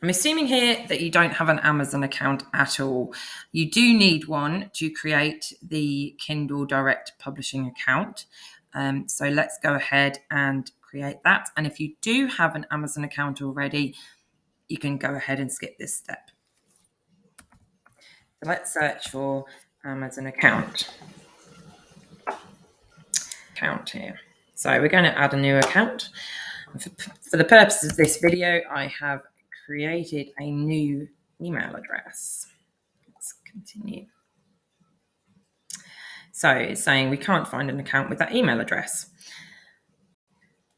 I'm assuming here that you don't have an Amazon account at all. You do need one to create the Kindle Direct Publishing account. So let's go ahead and create that. And if you do have an Amazon account already, you can go ahead and skip this step. So let's search for Amazon account here. So we're going to add a new account. For the purposes of this video, I have created a new email address. Let's continue. So it's saying we can't find an account with that email address.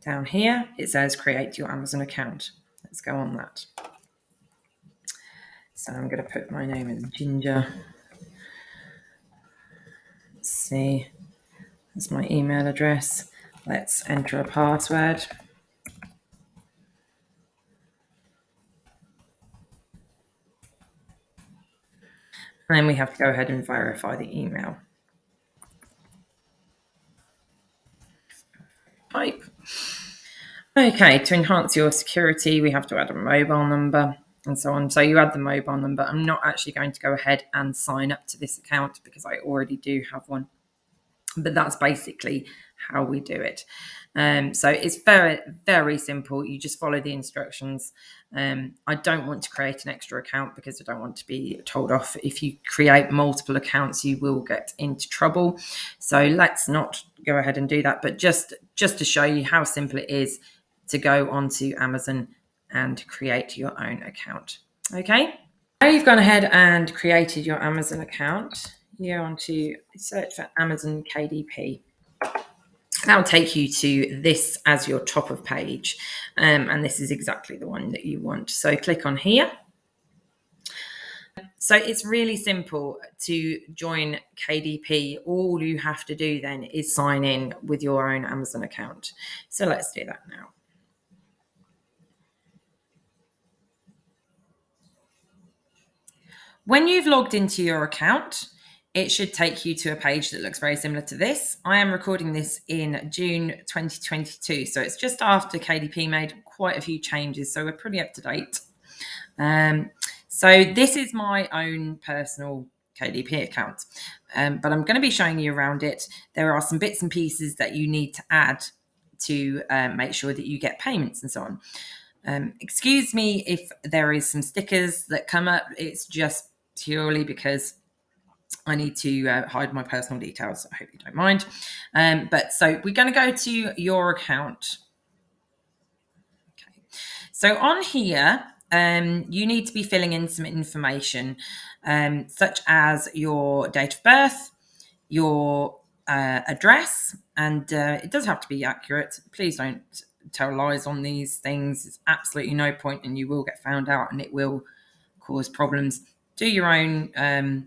Down here, it says create your Amazon account. Let's go on that. So I'm going to put my name in Ginger. Let's see. That's my email address. Let's enter a password. And then we have to go ahead and verify the email. Type. Okay, to enhance your security, we have to add a mobile number and so on. So you add the mobile number. I'm not actually going to go ahead and sign up to this account because I already do have one. But that's basically how we do it. So it's very, very simple. You just follow the instructions. I don't want to create an extra account because I don't want to be told off. If you create multiple accounts, you will get into trouble. So let's not go ahead and do that. But just to show you how simple it is to go onto Amazon and create your own account. Okay. Now you've gone ahead and created your Amazon account. You go on to search for Amazon KDP. That'll take you to this as your top of page. And this is exactly the one that you want. So click on here. So it's really simple to join KDP. All you have to do then is sign in with your own Amazon account. So let's do that now. When you've logged into your account, it should take you to a page that looks very similar to this. I am recording this in June 2022, so it's just after KDP made quite a few changes, so we're pretty up to date. So this is my own personal KDP account, but I'm going to be showing you around it. There are some bits and pieces that you need to add to make sure that you get payments and so on. Excuse me if there is some stickers that come up. It's just purely because I need to hide my personal details. I hope you don't mind. But so we're going to go to your account. Okay. So on here, you need to be filling in some information, such as your date of birth, your address, and it does have to be accurate. Please don't tell lies on these things. It's absolutely no point, and you will get found out, and it will cause problems. Do your own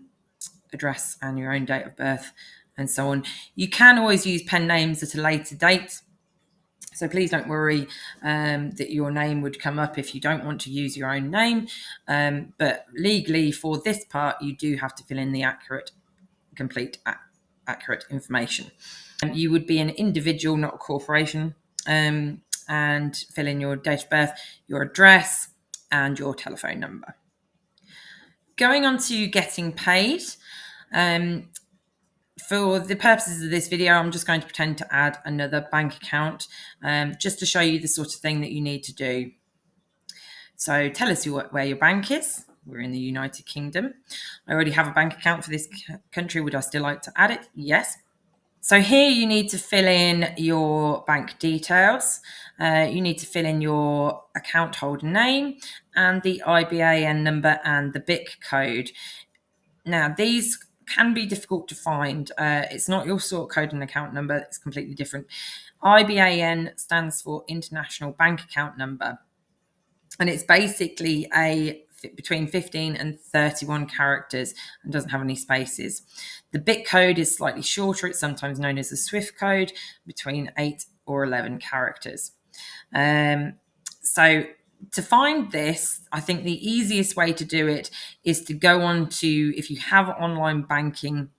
address and your own date of birth and so on. You can always use pen names at a later date. So please don't worry that your name would come up if you don't want to use your own name. But legally for this part, you do have to fill in the accurate information. You would be an individual, not a corporation, and fill in your date of birth, your address, and your telephone number. Going on to getting paid. For the purposes of this video, I'm just going to pretend to add another bank account just to show you the sort of thing that you need to do. So tell us where your bank is. We're in the United Kingdom. I already have a bank account for this country. Would I still like to add it? Yes. So here you need to fill in your bank details. You need to fill in your account holder name and the IBAN number and the BIC code. Now, these can be difficult to find. It's not your sort code and account number. It's completely different. IBAN stands for International Bank Account Number. And it's basically between 15 and 31 characters and doesn't have any spaces. The BIC code is slightly shorter. It's sometimes known as the SWIFT code, between 8 or 11 characters. So to find this, I think the easiest way to do it is to go on to, if you have online banking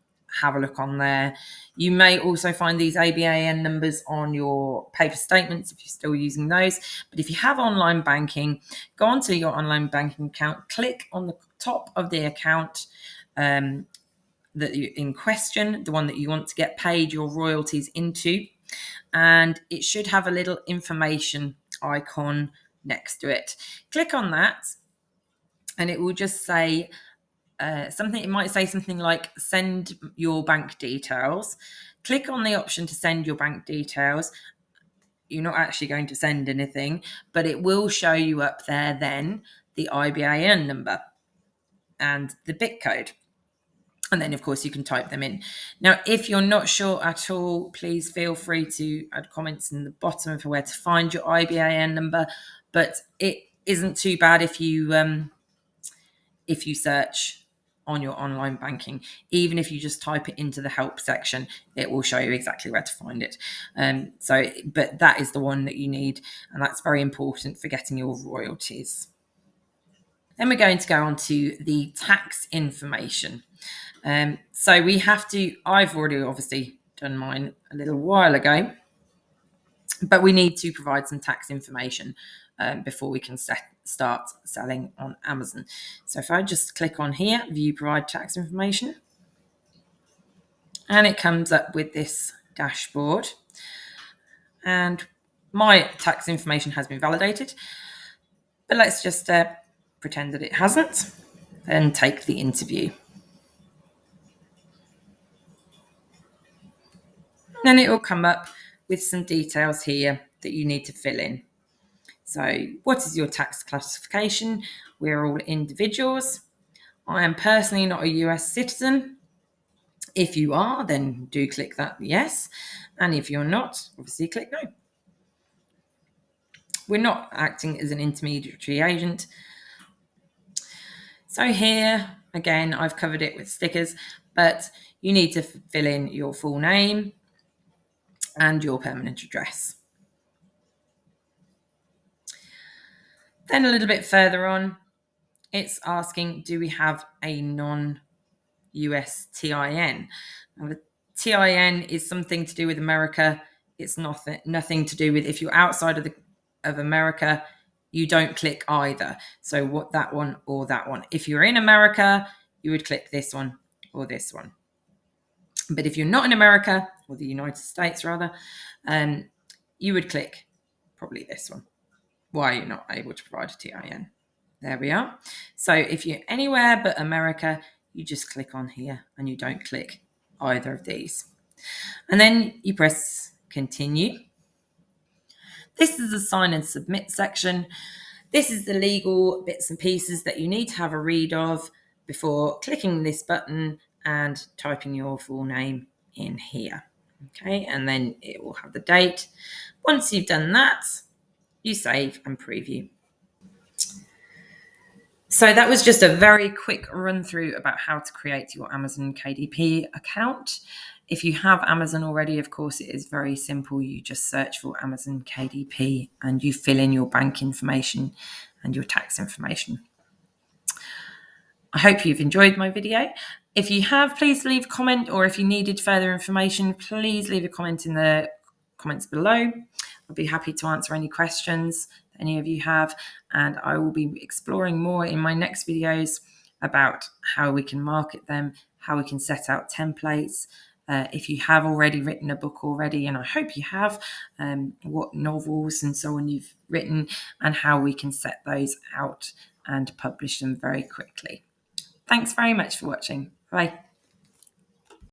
have a look on there. You may also find these ABAN numbers on your paper statements if you're still using those. But if you have online banking, go onto your online banking account, click on the top of the account that you in question, the one that you want to get paid your royalties into, and it should have a little information icon next to it. Click on that and it will just say something. It might say something like send your bank details. Click on the option to send your bank details. You're not actually going to send anything, but it will show you up there then the IBAN number and the BIC code. And then, of course, you can type them in. Now, if you're not sure at all, please feel free to add comments in the bottom for where to find your IBAN number. But it isn't too bad if you search on your online banking. Even if you just type it into the help section, it will show you exactly where to find it. But that is the one that you need, and that's very important for getting your royalties. Then we're going to go on to the tax information. So we have to, I've already obviously done mine a little while ago, but we need to provide some tax information before we can start selling on Amazon. So if I just click on here, view provide tax information, and it comes up with this dashboard, and my tax information has been validated, but let's just pretend that it hasn't and take the interview. Then it will come up with some details here that you need to fill in. So, what is your tax classification? We're all individuals. I am personally not a US citizen. If you are, then do click that yes. And if you're not, obviously click no. We're not acting as an intermediary agent. So here, again, I've covered it with stickers, but you need to fill in your full name and your permanent address. Then a little bit further on, it's asking, do we have a non-US TIN? Now, the TIN is something to do with America. It's nothing to do with, if you're outside of America, you don't click either. So what, that one or that one. If you're in America, you would click this one or this one. But if you're not in America, or the United States rather, you would click probably this one. Why you're not able to provide a TIN. There we are. So if you're anywhere but America, you just click on here and you don't click either of these. And then you press continue. This is the sign and submit section. This is the legal bits and pieces that you need to have a read of before clicking this button and typing your full name in here. Okay, and then it will have the date. Once you've done that, you save and preview. So that was just a very quick run through about how to create your Amazon KDP account. If you have Amazon already, of course, it is very simple. You just search for Amazon KDP and you fill in your bank information and your tax information. I hope you've enjoyed my video. If you have, please leave a comment, or if you needed further information, please leave a comment in the comments below. I'll be happy to answer any questions that any of you have, and I will be exploring more in my next videos about how we can market them, how we can set out templates. If you have already written a book already, and I hope you have, what novels and so on you've written, and how we can set those out and publish them very quickly. Thanks very much for watching. Bye.